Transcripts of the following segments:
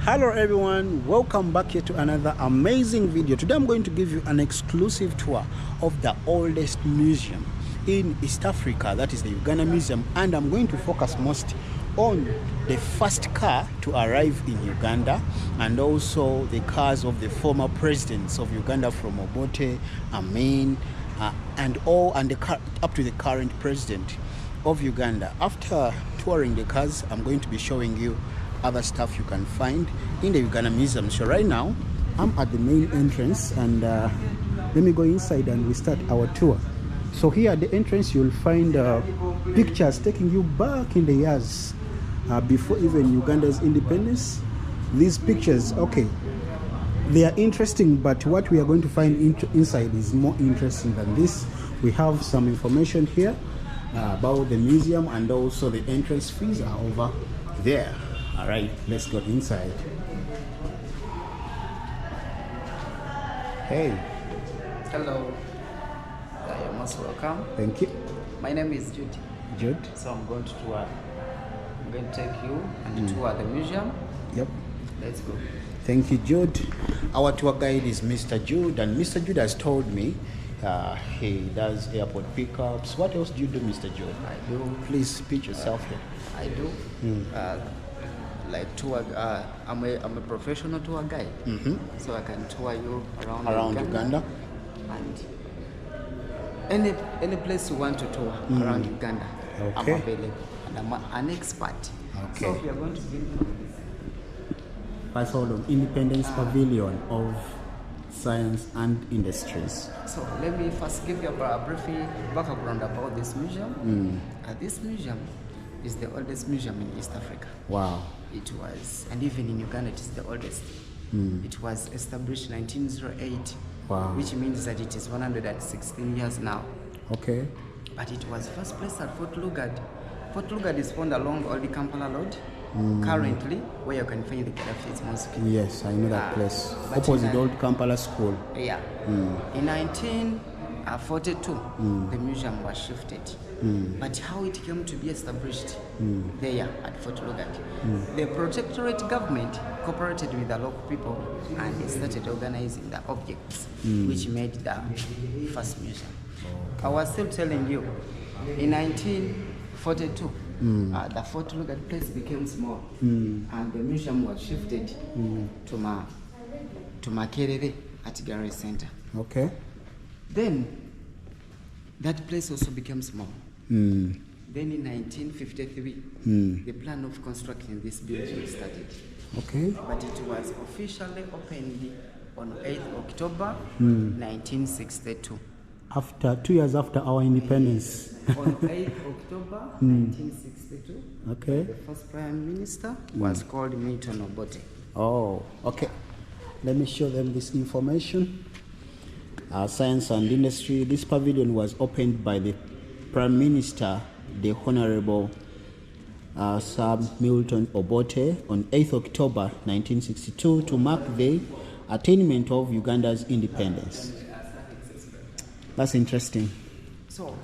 Hello everyone, welcome back here to another amazing video. Today I'm going to give you an exclusive tour of the oldest museum in East Africa, that is the Uganda Museum, and I'm going to focus most on the first car to arrive in Uganda and also the cars of the former presidents of Uganda from Obote, Amin, and the car up to the current president of Uganda. After touring the cars, I'm going to be showing you other stuff you can find in the Uganda Museum. So right now I'm at the main entrance, and let me go inside and we start our tour. So here at the entrance you'll find pictures taking you back in the years before even Uganda's independence. These pictures, okay, they are interesting, but what we are going to find inside is more interesting than this. We have some information here about the museum, and also the entrance fees are over there. All right, let's go inside. Hey. Hello. You're most welcome. Thank you. My name is Jude. Jude. So I'm going to take you and tour the museum. Yep. Let's go. Thank you, Jude. Our tour guide is Mr. Jude, and Mr. Jude has told me he does airport pickups. What else do you do, Mr. Jude? I do. Please speak yourself here. I do. Like tour. I'm a professional tour guide, so I can tour you around Uganda. And any place you want to tour around Uganda, I'm available, and I'm an expert. Okay. So we are going to be Hold on. Independence Pavilion of Science and Industries. So let me first give you a brief background about this museum. This museum is the oldest museum in East Africa. Wow. It was, and even in Uganda it is the oldest. It was established in 1908. Wow. Which means that it is 116 years now. Okay. But it was first placed at Fort Lugard. Fort Lugard is found along Old Kampala Road, currently, where you can find the Gaddafi's Mosque. Yes, I know that place. Opposite Old Kampala School. Yeah. In 1942, the museum was shifted. But how it came to be established there at Fort Lugard, the protectorate government cooperated with the local people and they started organizing the objects which made the first museum. I was still telling you, in 1942, the Fort Lugard place became small, and the museum was shifted to Makerere at Gary Center. Okay. Then that place also became small. Then in 1953, the plan of constructing this building started. Okay. But it was officially opened on 8th October 1962. After 2 years after our independence. On 8th October 1962, okay. The first prime minister was called Milton Obote. Oh, okay. Let me show them this information. Science and Industry. This pavilion was opened by the Prime Minister, the Honorable Sir Milton Obote, on 8th October 1962 to mark the attainment of Uganda's independence. That's interesting. So,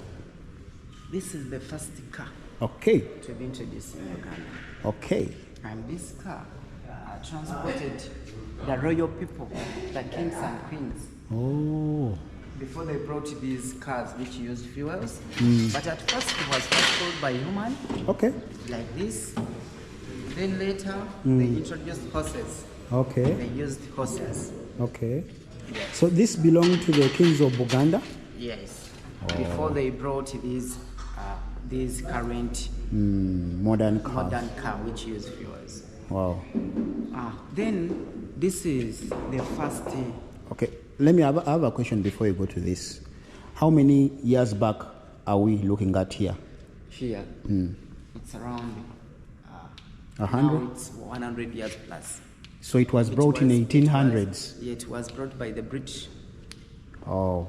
this is the first car to be introduced in Uganda. Okay. And this car transported the royal people, the kings and queens. Oh. Before they brought these cars which used fuels, but at first it was first pulled by human. Okay. Like this. Then later they introduced horses. Okay. They used horses. Okay. Yes. So this belonged to the kings of Buganda? Yes. Oh. Before they brought these current modern car which use fuels. Wow. Then this is the first. Okay. Let me have a question before you go to this. How many years back are we looking at here? Here, it's around 100. It's 100 years plus. So it was brought in 1800s. It was brought by the British. Oh,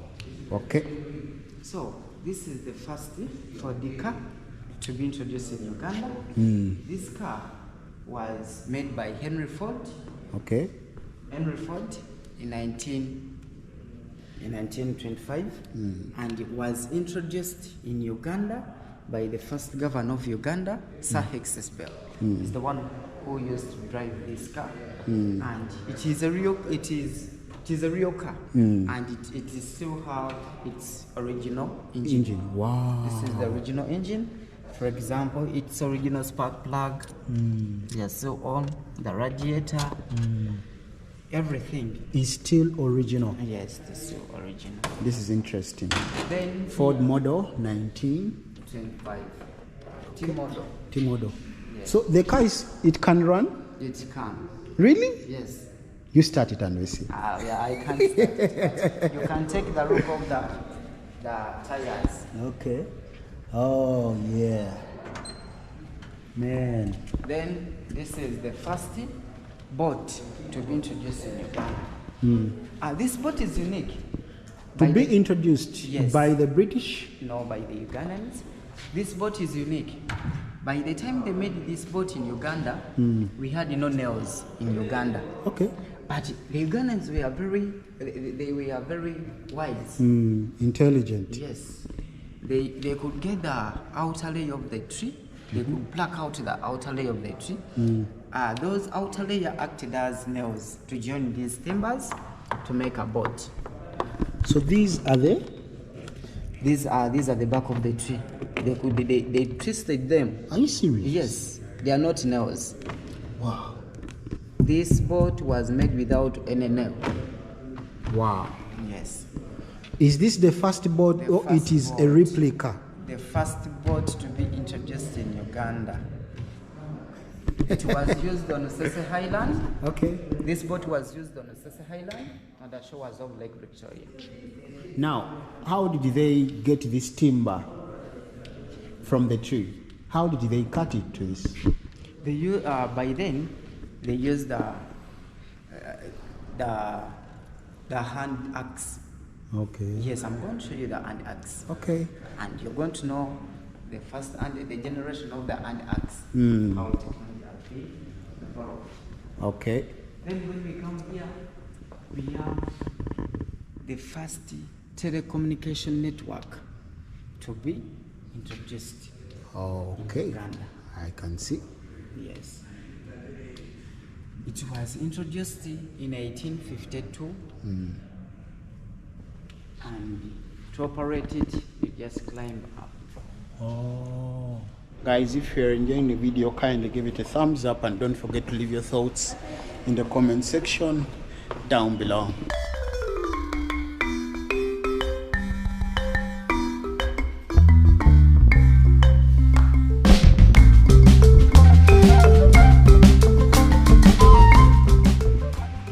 okay. So this is the first Ford car to be introduced in Uganda. This car was made by Henry Ford. Okay. Henry Ford in 1925, and it was introduced in Uganda by the first governor of Uganda, Sir Hexes Bell. He's the one who used to drive this car, and it is a real car, and it is still have its original engine. Wow. This is the original engine. For example, its original spark plug. They are still on the radiator. Everything is still original. Yes, it's still original. This is interesting. Then Ford model 1925. T-model. T-model. Yes. So the car it can run? It can. Really? Yes. You start it and we see. Yeah, I can't start it, but you can take the look of the tires. Okay. Oh yeah. Man. Then this is the first boat to be introduced in Uganda. This boat is unique. To be introduced yes. by the British? No, by the Ugandans. This boat is unique. By the time they made this boat in Uganda, we had no nails in Uganda. Okay. But the Ugandans were they were very wise. Intelligent. Yes. They could get the outer layer of the tree. They could pluck out the outer layer of the tree. Those outer layer acted as nails to join these timbers to make a boat. So these are the? These are the back of the tree. They twisted them. Are you serious? Yes, they are not nails. Wow. This boat was made without any nail. Wow. Yes. Is this the first boat or it is a replica? The first boat to be introduced in Uganda. It was used on Sese Highland. Okay. This boat was used on Sese Highland on the shores of Lake Victoria. Now, how did they get this timber from the tree? How did they cut it to this? By then, they used the hand axe. Okay. Yes, I'm going to show you the hand axe. Okay. And you're going to know the first and the generation of the hand axe. How technology has been developed. Okay. Then when we come here, we have the first telecommunication network to be introduced. Okay. In Uganda. I can see. Yes. It was introduced in 1852. And to operate it, you just climb up. Oh. Guys, if you're enjoying the video, kindly give it a thumbs up and don't forget to leave your thoughts in the comment section down below.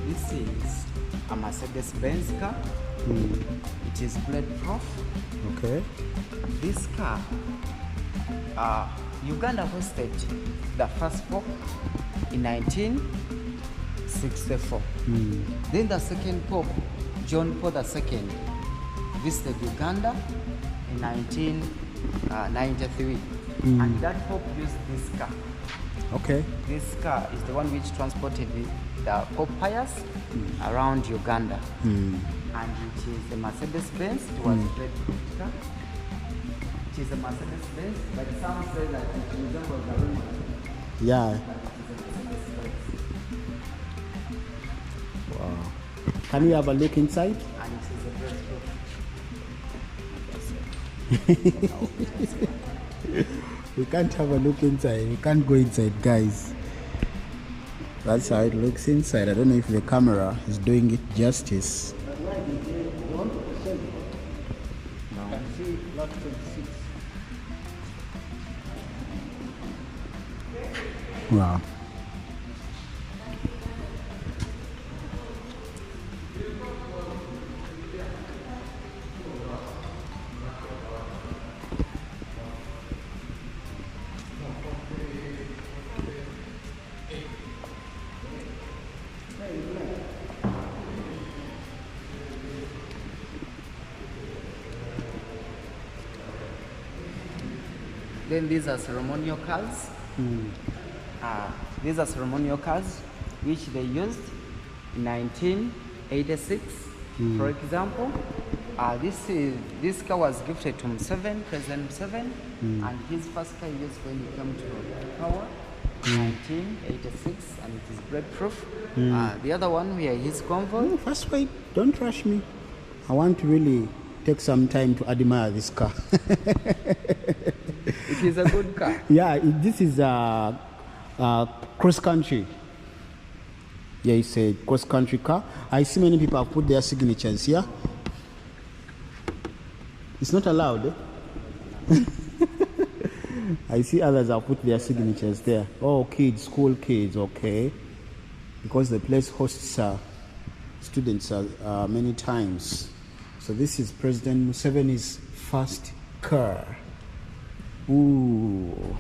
This is a Mercedes-Benz car. It is bulletproof. Okay. This car, Uganda hosted the first Pope in 1964. Then the second Pope, John Paul II, visited Uganda in 1993. And that Pope used this car. Okay. This car is the one which transported the Pope Pius around Uganda. And it is a Mercedes-Benz. It was a bulletproof car. It is a Mercedes-Benz, but some say that it resembles a Roman. Yeah. Wow. Can we have a look inside? And it is a bulletproof. We can't have a look inside. We can't go inside, guys. That's how it looks inside. I don't know if the camera is doing it justice. Wow. Then these are ceremonial cars. These are ceremonial cars which they used in 1986. For example, This car was gifted to Museveni, President Museveni, and his first car is when he came to power, 1986, and it is bulletproof. The other one, we are his convoy. No, first wait, don't rush me. I want to really take some time to admire this car. It is a good car. Yeah, this is a cross country. Yeah, it's a cross country car. I see many people have put their signatures here. It's not allowed. Eh? I see others have put their signatures there. Oh, kids, school kids, okay. Because the place hosts students many times. So this is President Museveni's first car. Ooh.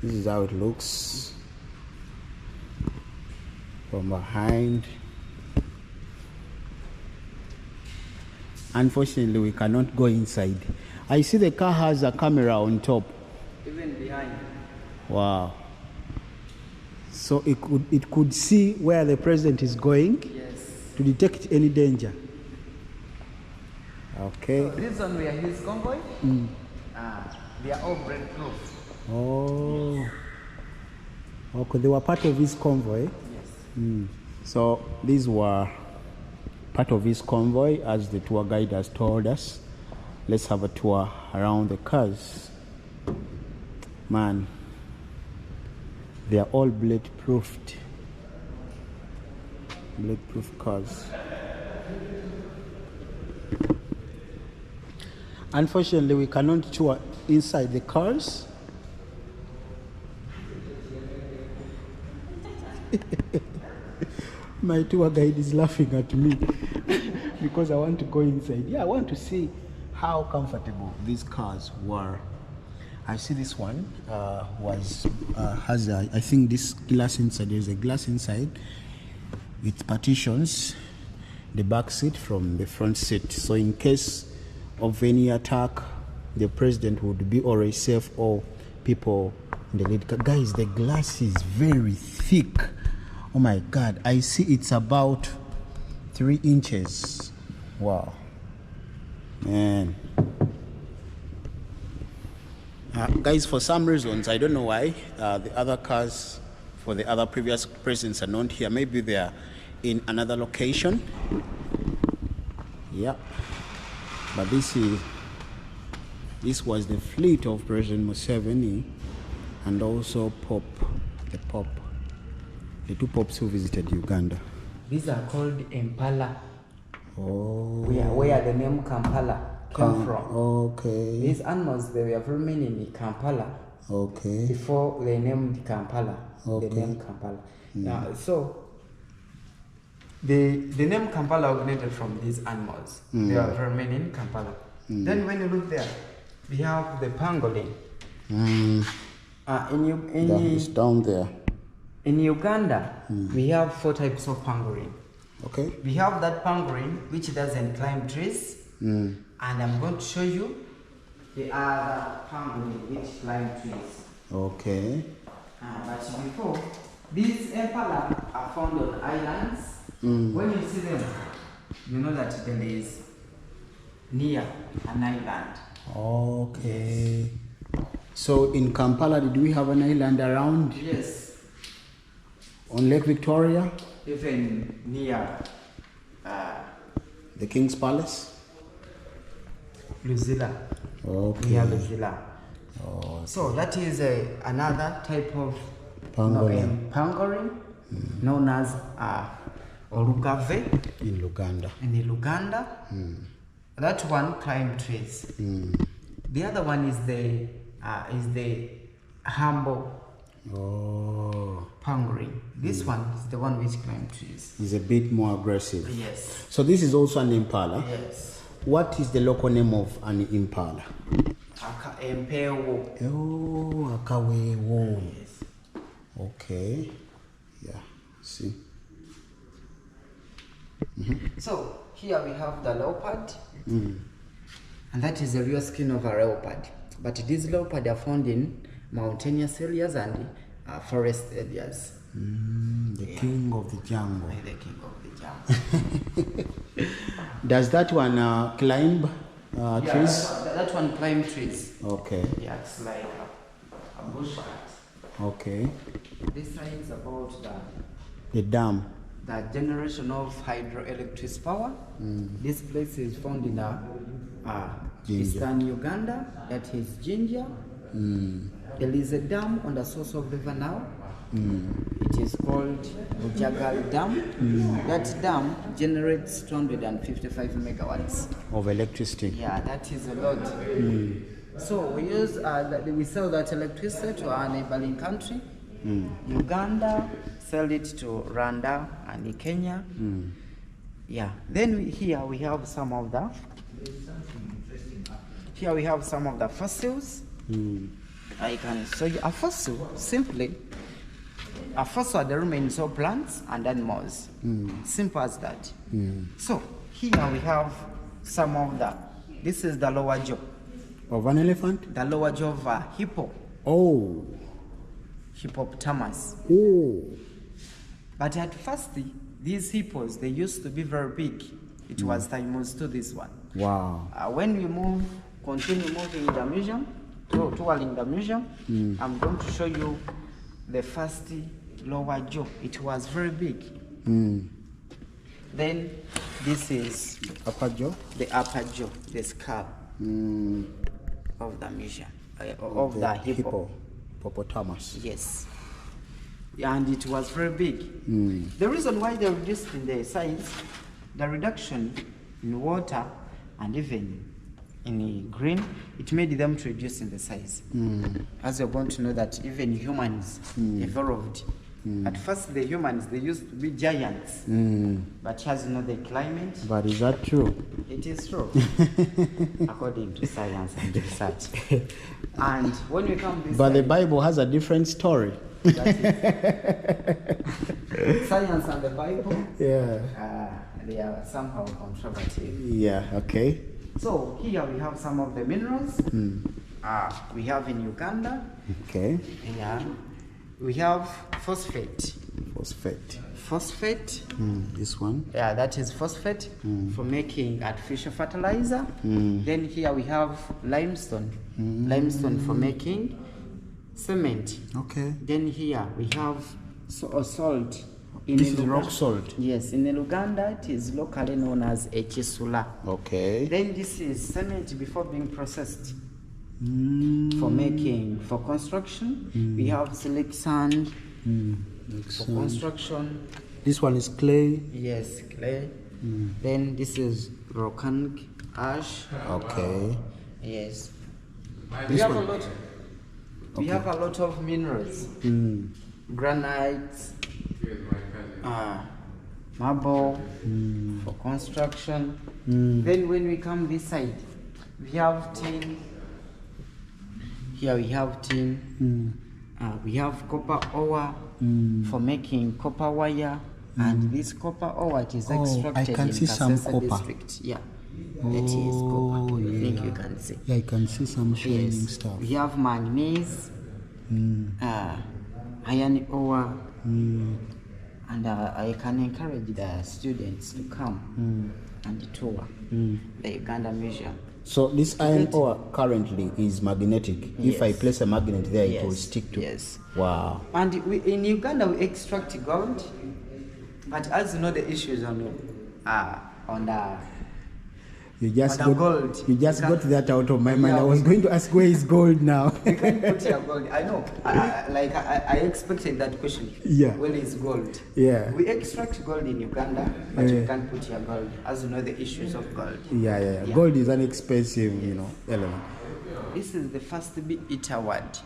This is how it looks from behind. Unfortunately, we cannot go inside. I see the car has a camera on top. Even behind. Wow. So it could see where the president is going. Yes. To detect any danger. Okay. So this one we are his convoy. They are all bulletproof. Oh. Okay, they were part of his convoy. Yes. So these were part of his convoy, as the tour guide has told us. Let's have a tour around the cars. Man, they are all bulletproofed. Bulletproof cars. Unfortunately, we cannot tour inside the cars. My tour guide is laughing at me because I want to go inside. Yeah, I want to see how comfortable these cars were. I see this one has I think this glass inside. There's a glass inside with partitions the back seat from the front seat. So in case of any attack, the president would be always safe, or people in the lead. Guys, the glass is very thick. Oh my God, I see it's about 3 inches. Wow, man. Guys, for some reasons, I don't know why, the other cars for the other previous presidents are not here. Maybe they are in another location. Yeah, but this was the fleet of President Museveni, and also the 2 popes who visited Uganda. These are called Impala. Oh. Where the name Kampala came from. Okay. These animals, they were roaming in Kampala. Okay. Before they named Kampala. Okay. The name Kampala. Now, so the name Kampala originated from these animals. They are roaming in Kampala. Then when you look there, we have the pangolin. It's down there. In Uganda, we have 4 types of pangolin. Okay. We have that pangolin which doesn't climb trees, and I'm going to show you the other pangolin which climb trees. Okay. But before, these impala are found on islands. When you see them, you know that there is near an island. Okay. So in Kampala, did we have an island around? Yes. On Lake Victoria? Even near The King's Palace? Luzila. Okay. Near Luzila. Oh, So that is another type of pangolin. Pangolin known as Olugave In Uganda. in Uganda. That one climb trees. The other one is the humble pangolin. This one is the one which climb trees. Is a bit more aggressive. Yes. So this is also an impala. Yes. What is the local name of an impala? Empewo. Oh, akawewo. Yes. Okay. Yeah. See. So here we have the leopard, and that is the real skin of a leopard. But these leopard are found in mountainous areas and forest areas. The king of the jungle. The king of the jungle. Does that one climb trees? That one climb trees. Okay. Yeah, it's like a bush cat. Okay. This side is about The dam. the generation of hydroelectric power. This place is found in eastern Uganda. That is Ginger. There is a dam on the source of River now. It is called Bujagal Dam. That dam generates 255 megawatts Of electricity. Yeah, that is a lot. So we use we sell that electricity to our neighboring country. Uganda, sell it to Rwanda and Kenya. Yeah. Then here we have some of the fossils. I can show you a fossil. Simply, a fossil are the remains of plants and animals. Simple as that. So here we have some of the. This is the lower jaw. Of an elephant? The lower jaw of a hippo. Oh. Hippopotamus. Oh. But at first, these hippos, they used to be very big. It was times to this one. Wow. When we continue moving in the museum, touring the museum, I'm going to show you the first lower jaw. It was very big. Then this is Upper jaw? the upper jaw, the skull of the museum, of the hippo. Hippopotamus. Yes. And it was very big. The reason why they reduced in the size, the reduction in water and even in green, it made them to reduce in the size. As you're going to know that even humans evolved. At first the humans, they used to be giants. But as you know the climate. But is that true? It is true. According to science and research. And when we come this But the Bible has a different story. Science and the Bible, they are somehow controversial. Yeah, okay. So here we have some of the minerals we have in Uganda. Okay. Yeah. We have phosphate. Phosphate. This one. Yeah, that is phosphate for making artificial fertilizer. Then here we have limestone. Limestone for making cement. Okay. Then here we have salt. This is rock salt. Yes, in Uganda it is locally known as echisula. Okay. Then this is cement before being processed for construction. We have silic sand for construction. This one is clay. Yes, clay. Then this is volcanic ash. Okay. Yes. We have a lot of minerals. Granites, marble for construction. Then when we come this side, we have tin. Here we have tin. We have copper ore for making copper wire. And this copper ore, it is extracted I can in see some Kasese copper. district. Yeah, that is copper. I think you can see. Yeah, I can see some shining stuff. We have manganese, iron ore, and I can encourage the students to come and tour the Uganda Museum. So this iron ore currently is magnetic. If I place a magnet there, it will stick to. Yes. Wow. And in Uganda we extract gold, but as you know the issues on the You just on the got gold. You just got that out of my mind. Yeah, I was going to ask where is gold now. You can put your gold. I know. I expected that question. Yeah. Where is gold? Yeah. We extract gold in Uganda, but you can't put your gold. As you know the issues of gold. Yeah. Gold is an expensive, element. This is the first Big Eat Award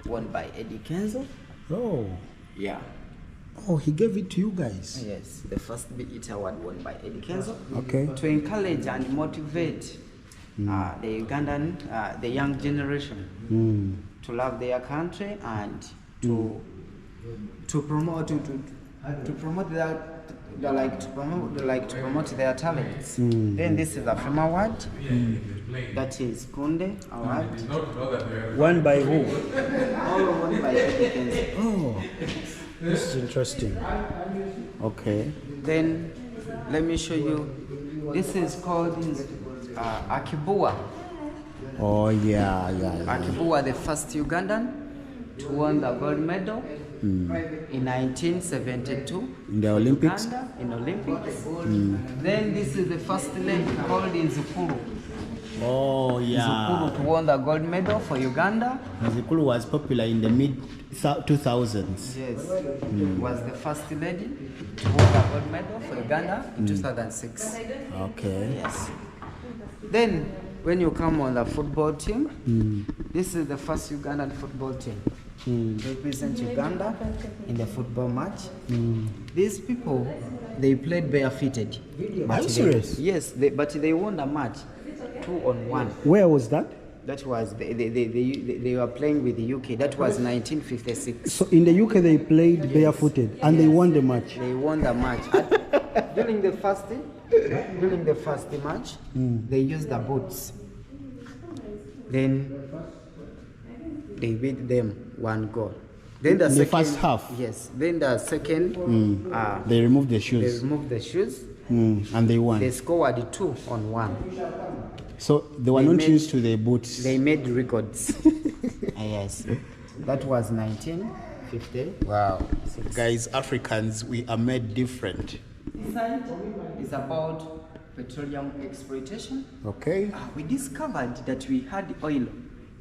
won by Eddie Kenzo. Oh. Yeah. Oh, he gave it to you guys. Yes, the first Big Eat Award won by Eddie Kenzo. Okay. To encourage and motivate the Ugandan, the young generation to love their country and to promote they like to promote their talents. Then this is a film award. That is Kunde Award. Won by who? All won by applicants. Oh, this is interesting. Okay. Then let me show you. This is called Akibua. Oh yeah. Akibua, the first Ugandan to win the gold medal in 1972 In the Olympics? Uganda, in Olympics. Then this is the first lady called Nzukuru. Oh yeah. Nzukuru to win the gold medal for Uganda. Zikulu was popular in the mid 2000s. Yes, was the first lady to win the gold medal for Uganda in 2006. Okay. Yes. Then when you come on the football team, this is the first Ugandan football team. Represent Uganda in the football match. These people, they played barefooted. Are you serious? Yes, but they won the match 2-1. Where was that? That was they were playing with the UK. That was 1956. So in the UK they played barefooted and they won the match. They won the match. During the first match, they used the boots. Then they beat them 1 goal. Then the second, first half. Yes. Then the second, They removed the they shoes. removed the shoes. And they won. They scored 2-1. So they were not used to the boots. They made records. Yes. That was 1950. Wow. Guys, Africans, we are made different. This side is about petroleum exploitation. Okay. We discovered that we had oil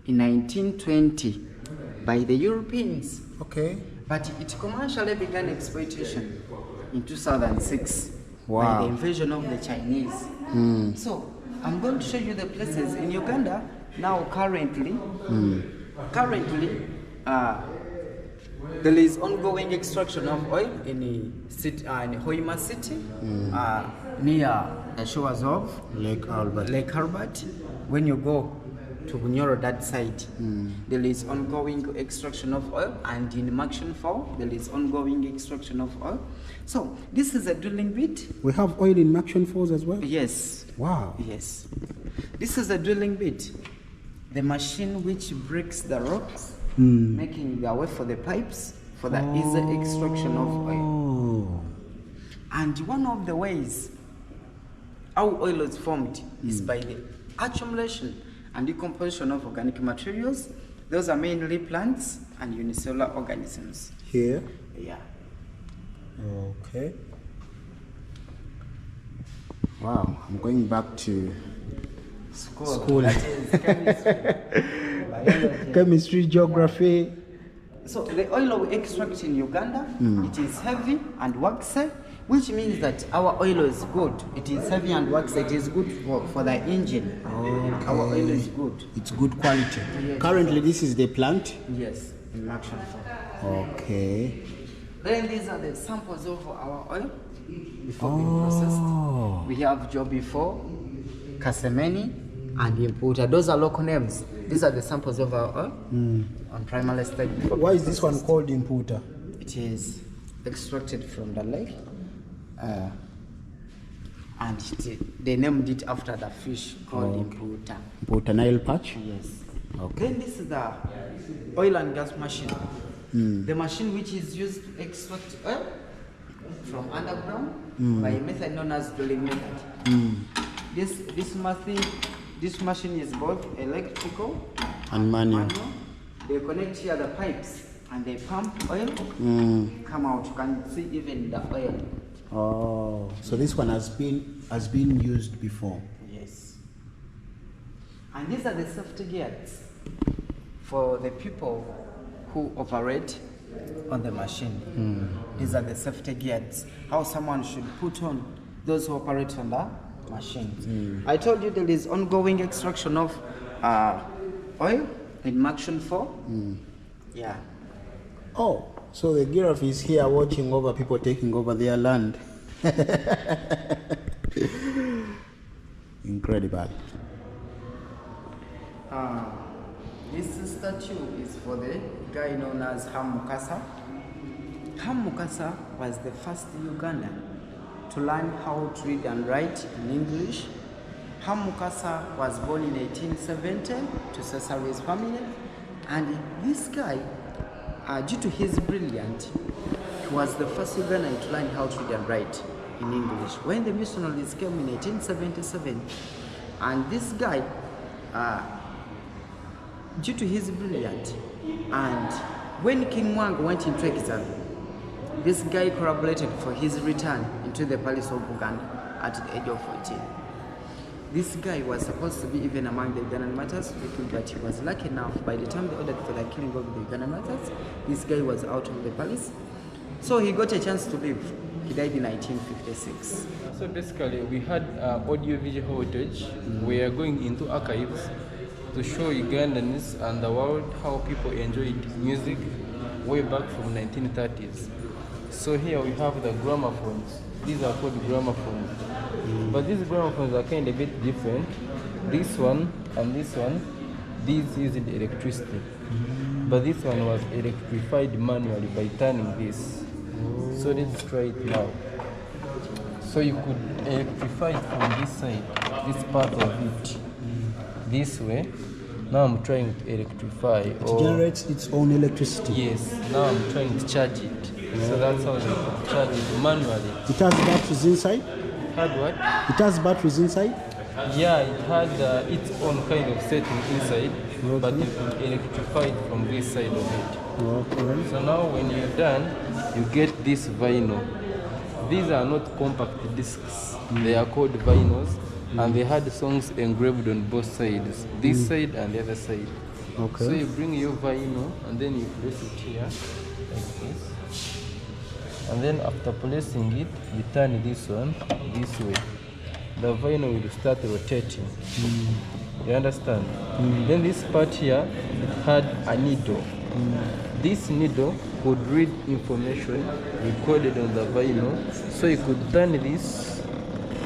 in 1920 by the Europeans, Okay. but it commercially began exploitation in 2006 by Wow. the invasion of the Chinese. So I'm going to show you the places in Uganda now. Currently, there is ongoing extraction of oil in the city, in Hoima city, near the shores of Lake Albert. Lake Albert. When you go to Bunyoro, that side, there is ongoing extraction of oil, and in Maction 4, there is ongoing extraction of oil. So this is a drilling bit. We have oil in Maction Falls as well? Yes. Wow. Yes. This is a drilling bit. The machine which breaks the rocks, making the way for the pipes for the easy extraction of oil. Oh. And one of the ways how oil is formed is by the accumulation and decomposition of organic materials. Those are mainly plants and unicellular organisms. Here? Yeah. Okay. Wow, I'm going back to School. That is chemistry, biology. chemistry, geography. So the oil we extract in Uganda, it is heavy and waxy, which means that our oil is good. It is heavy and waxy. It is good for the engine. Okay. Our oil is good. It's good quality. Yes. Currently, this is the plant. Yes, in Action 4. Okay. Then these are the samples of our oil before being processed. We have Joby 4, Kasemeni, and Imputa. Those are local names. These are the samples of our oil on primary stage. Before Why being is this one processed. called Imputa? It is extracted from the lake, and they named it after the fish called Imputa. Imputa Nile Patch? Yes. Okay. Then this is the oil and gas machine. The machine which is used to extract oil from underground by a method known as drilling method. This machine is both electrical And manual. They connect here the pipes and they pump oil, come out. You can see even the oil. Oh, so this one has been used before. Yes. And these are the safety gears for the people who operate on the machine. These are the safety gears. How someone should put on those who operate on the machine. I told you there is ongoing extraction of oil in Maction 4. Yeah. Oh, so the giraffe is here watching over people taking over their land. Incredible. This statue is for the guy known as Ham Mukasa. Ham Mukasa was the first Ugandan to learn how to read and write in English. Hamukasa was born in 1870 to Cesari's family, and this guy, due to his brilliance, he was the first Ugandan to learn how to read and write in English. When the missionaries came in 1877, and this guy, due to his brilliance, and when King Mwanga went into exile, this guy collaborated for his return into the palace of Uganda at the age of 14. This guy was supposed to be even among the Ugandan martyrs, but he was lucky enough, by the time they ordered for the killing of the Ugandan martyrs, this guy was out of the palace. So he got a chance to live. He died in 1956. So basically, we had audio-visual heritage. We are going into archives to show Ugandans and the world how people enjoyed music way back from 1930s. So here we have the gramophones. These are called gramophones. But these gramophones are kind of a bit different. This one and this one, these used electricity. But this one was electrified manually by turning this. So let's try it now. So you could electrify it from this side, this part of it, this way. Now I'm trying to electrify. It generates its own electricity. Yes, now I'm trying to charge it. So that's how they could charge it manually. It has batteries inside? It had what? It has batteries inside? Yeah, it had its own kind of setting inside, but you could electrify it from this side of it. Okay. So now when you're done, you get this vinyl. These are not compact discs. They are called vinyls, and they had songs engraved on both sides, this side and the other side. Okay. So you bring your vinyl, and then you place it here, like this. And then after placing it, you turn this one this way. The vinyl will start rotating. You understand? Then this part here, it had a needle. This needle could read information recorded on the vinyl. So you could turn this,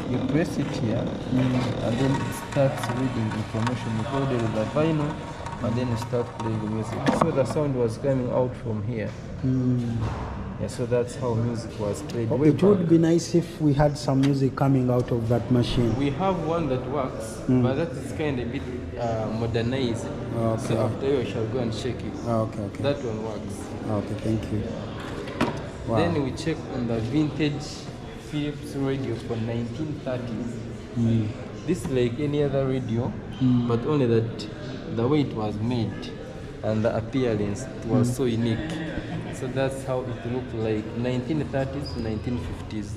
you press it here, and then it starts reading information recorded on the vinyl, and then you start playing the music. So the sound was coming out from here. Yeah, so that's how music was played. It would be nice if we had some music coming out of that machine. We have one that works, but that is kind of a bit modernized. Okay. So after you shall go and check it. Okay. That one works. Okay, thank you. Wow. Then we check on the vintage Philips radio for 1930s. This is like any other radio, but only that the way it was made and the appearance was so unique. So that's how it looked like, 1930s to 1950s.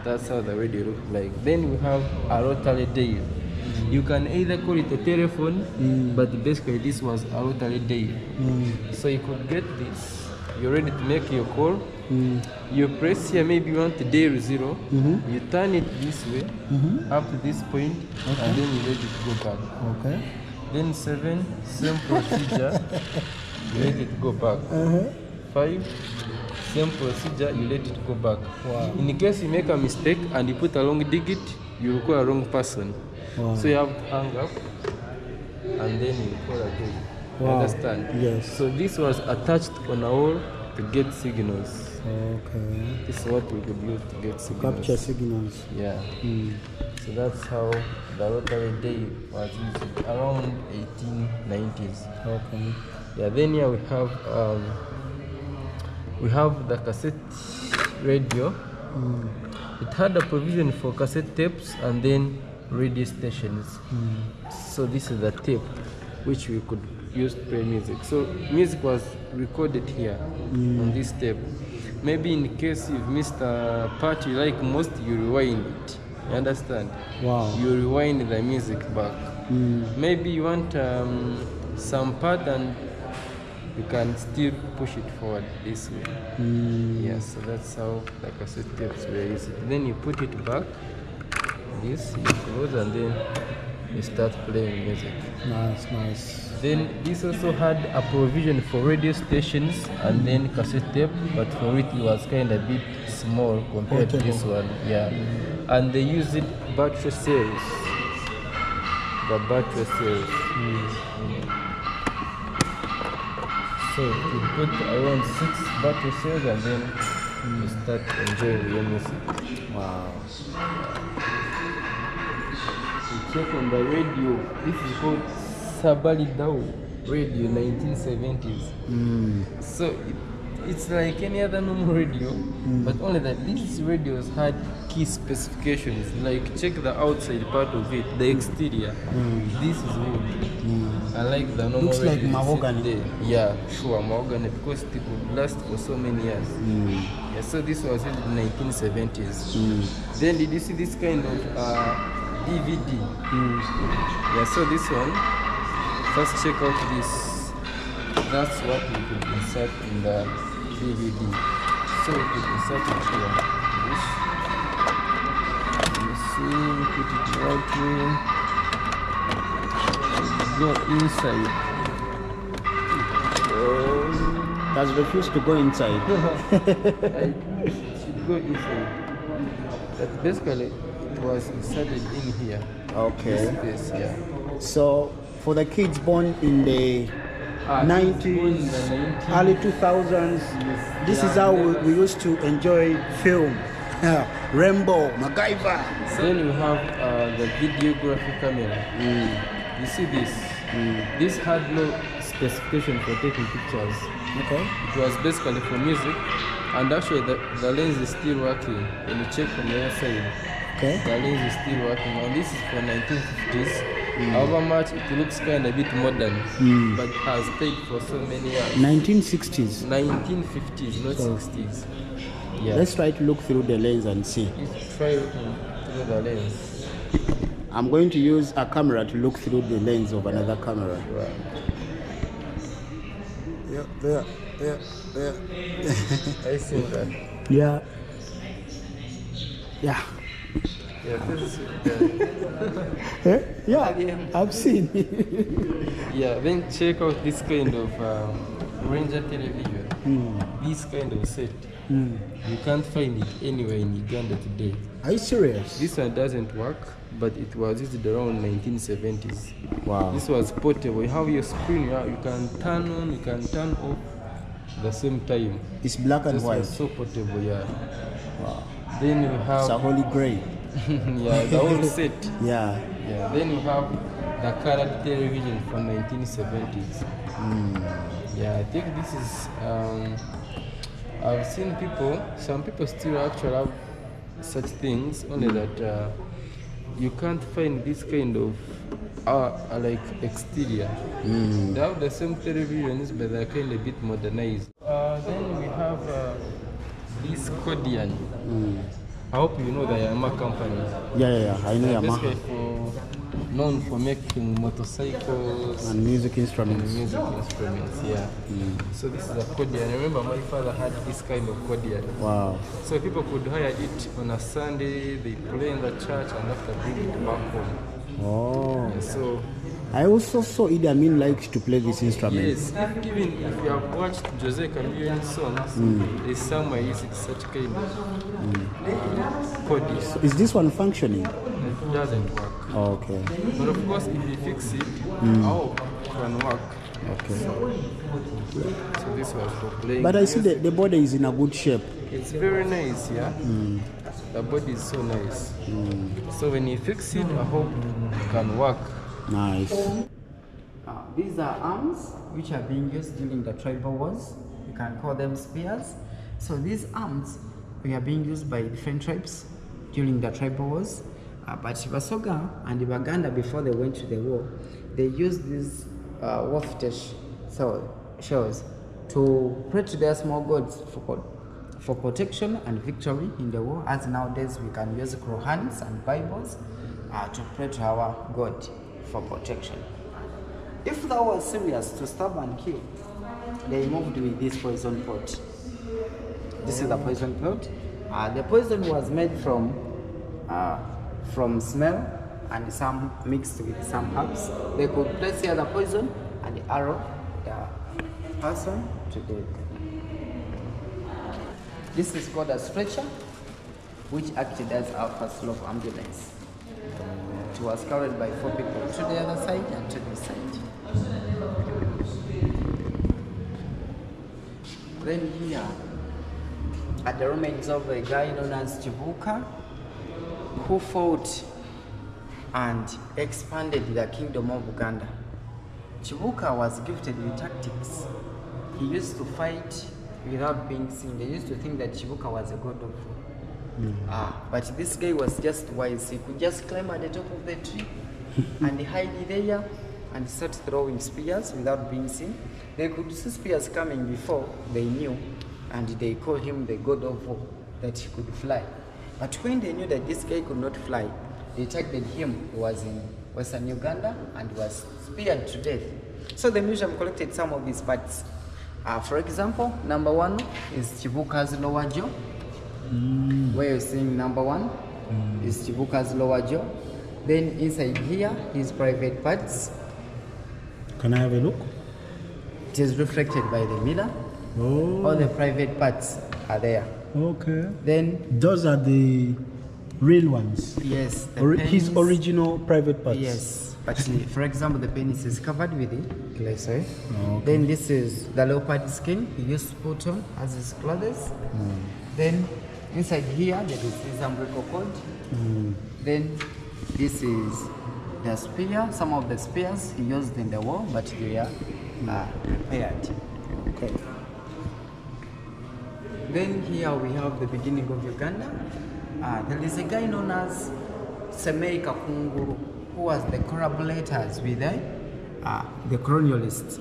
That's how the radio looked like. Then we have a rotary dial. You can either call it a telephone, but basically this was a rotary dial. So you could get this, you're ready to make your call. You press here, maybe you want to dial 0, you turn it this way, up to this point, and then you let it go back. Okay. Then 7, same procedure, you let it go back. 5, same procedure, you let it go back. Wow. In case you make a mistake and you put a wrong digit, you will call a wrong person. Wow. So you have to hang up and then you call again. You Wow. understand? Yes. So this was attached on a wall to get signals. Okay. This is what we could use to get signals. Capture signals. Yeah. So that's how the rotary dial was used around 1890s. Okay. Yeah. Then here we have the cassette radio. It had a provision for cassette tapes and then radio stations. So this is the tape which we could use to play music. So music was recorded here on this tape. Maybe in case you've missed a part you like most, you rewind it. You understand? Wow. You rewind the music back. Maybe you want some part and you can still push it forward this way. Yes, so that's how the cassette tapes were used. Then you put it back, this, you close, and then you start playing music. Nice. Then this also had a provision for radio stations and then cassette tape, but for it was kind of a bit small compared to this one. Yeah. And they used battery cells. The battery cells. So you put around 6 battery cells and then you start enjoying your music. Wow. You check on the radio. This is called Sabali Dao radio, 1970s. So it's like any other normal radio, but only that these radios had key specifications. Like check the outside part of it, the exterior. This is wood. Unlike the normal Looks like radio you see mahogany. today. Yeah, sure, mahogany, because it would last for so many years. Yeah, so this was in the 1970s. Then did you see this kind of DVD? Yeah, so this one, first check out this. That's what we could insert in the DVD. So we could insert it here. This. You see, put it right way. Go inside. Has refused to go inside. It should go inside. That basically it was inserted in here. Okay. This space, yeah. So for the kids born in the 90s, early 2000s, this is how we used to enjoy film. Rainbow, MacGyver. Then you have the videography camera. You see this? This had no specification for taking pictures. Okay. It was basically for music, and actually the lens is still working. When you check from the other side, Okay. the lens is still working, and this is for 1950s. However much it looks kind of a bit modern, but has stayed for so many years. 1960s. 1950s, not 60s. Yeah. Let's try to look through the lens and see. Let's try looking through the lens. I'm going to use a camera to look through the lens of another camera. Right. Yeah. I see that. Yeah. Yeah. Yeah, this is Yeah, I've seen. yeah, then check out this kind of Ranger television. This kind of set. You can't find it anywhere in Uganda today. Are you serious? This one doesn't work, but it was used around 1970s. Wow. This was portable. You have your screen, you can turn on, you can turn off at the same time. It's black and This white. was so portable, yeah. Wow. Then you It's have a holy grail. yeah, the whole set. Yeah. Yeah. Then you have the colored television from 1970s. Yeah, I think this is. I've seen people. Some people still actually have such things. Only that you can't find this kind of like exterior. They have the same televisions, but they're kind of a bit modernized. Then we have this Kodian. I hope you know the Yamaha company. Yeah. I know Basically Yamaha. known for making motorcycles And music and instruments. music instruments, yeah. So this is a Kodian. I remember my father had this kind of Kodian. Wow. So people could hire it on a Sunday, they play in the church and after bring it back home. Oh. And so, I also saw Idi Amin liked to play this instrument. yes, even if you have watched Jose Chameleon's songs, there's somewhere using such kind of Kodi. Is this one functioning? It doesn't work. Oh, okay. But of course, if you fix it, how it can work. Okay. So this was for playing. But I see music. the body is in a good shape. It's very nice, yeah. The body is so nice. So when you fix it, I hope it can work. Nice. These are arms which are being used during the tribal wars. You can call them spears. So these arms were being used by different tribes during the tribal wars. But Basoga and Uganda, before they went to the war, they used these wolf-fish shells to pray to their small gods for protection and victory in the war. As nowadays we can use Qur'ans and Bibles to pray to our God for protection. If that was serious to stab and kill, they moved with this poison pot. This is the poison pot. The poison was made from smell and some mixed with some herbs. They could place here the poison and the arrow the person to death. This is called a stretcher, which acted as our first love ambulance. It was carried by 4 people to the other side and to this side. Then here are the remains of a guy known as Chibuka, who fought and expanded the kingdom of Uganda. Chibuka was gifted with tactics. He used to fight without being seen. They used to think that Chibuka was a god of war. But this guy was just wise. He could just climb at the top of the tree and hide there and start throwing spears without being seen. They could see spears coming before they knew, and they called him the god of war, that he could fly. But when they knew that this guy could not fly, they targeted him. He was in Western Uganda and was speared to death. So the museum collected some of his parts. For example, number 1 is Chibuka's lower jaw. Where you're seeing number 1 is Chibuka's lower jaw. Then inside here, his private parts. Can I have a look? It is reflected by the mirror. Oh. All the private parts are there. Okay. Then Those are the real ones. yes, His original private parts. Yes, but for example, the penis is covered with it, glycerol. Oh, okay. Then this is the leopard skin he used to put on as his clothes. Then inside here there is this umbilical cord. Then this is the spear. Some of the spears he used in the war, but they are repaired. Okay. Then here we have the beginning of Uganda. There is a guy known as Semei Kakunguru, who was the collaborators with the colonialists.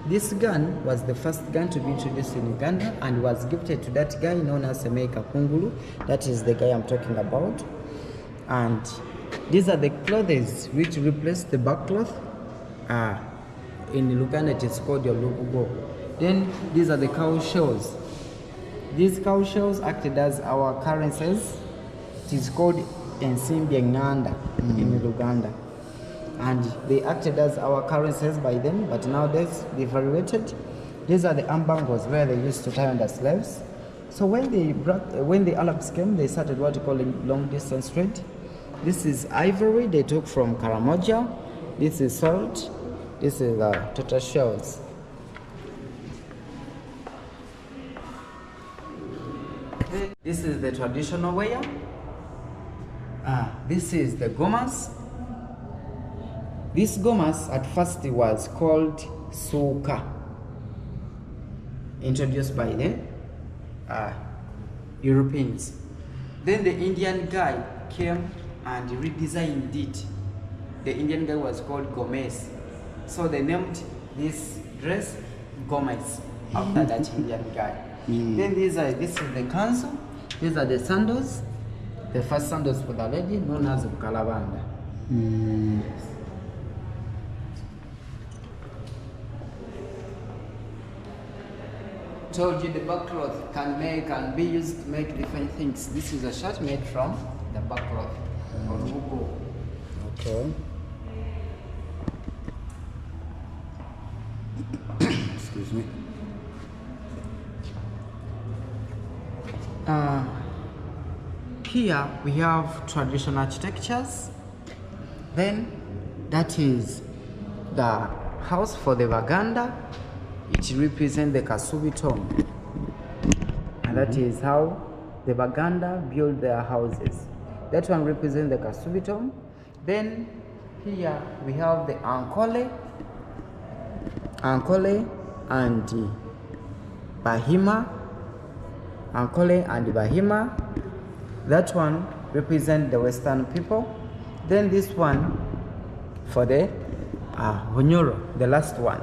This gun was the first gun to be introduced in Uganda and was gifted to that guy known as Semei Kakunguru. That is the guy I'm talking about. And these are the clothes which replaced the back cloth. In Uganda it is called your lubugo. Then these are the cow shells. These cow shells acted as our currencies. It is called Ensimbi Nganda in Uganda. And they acted as our currencies by then, but nowadays they've evaluated. These are the ambangos where they used to tie on the slaves. So when the Arabs came, they started what you call long distance trade. This is ivory they took from Karamoja. This is salt. This is tortoise shells. This is the traditional wear. This is the gomas. This gomas at first it was called suka, introduced by the Europeans. Then the Indian guy came and redesigned it. The Indian guy was called Gomez. So they named this dress Gomez after that Indian guy. Then this is the council. These are the sandals. The first sandals for the lady, known as Kalabanda. Yes. Told you the back cloth can be used to make different things. This is a shirt made from the back cloth or bugo. Okay. Excuse me. Here we have traditional architectures. Then that is the house for the Baganda. It represents the Kasubi tomb. And that is how the Baganda build their houses. That one represents the Kasubi tomb. Then here we have the Ankole and Bahima. Ankole and Bahima. That one represents the Western people. Then this one for the Hunyoro, the last one.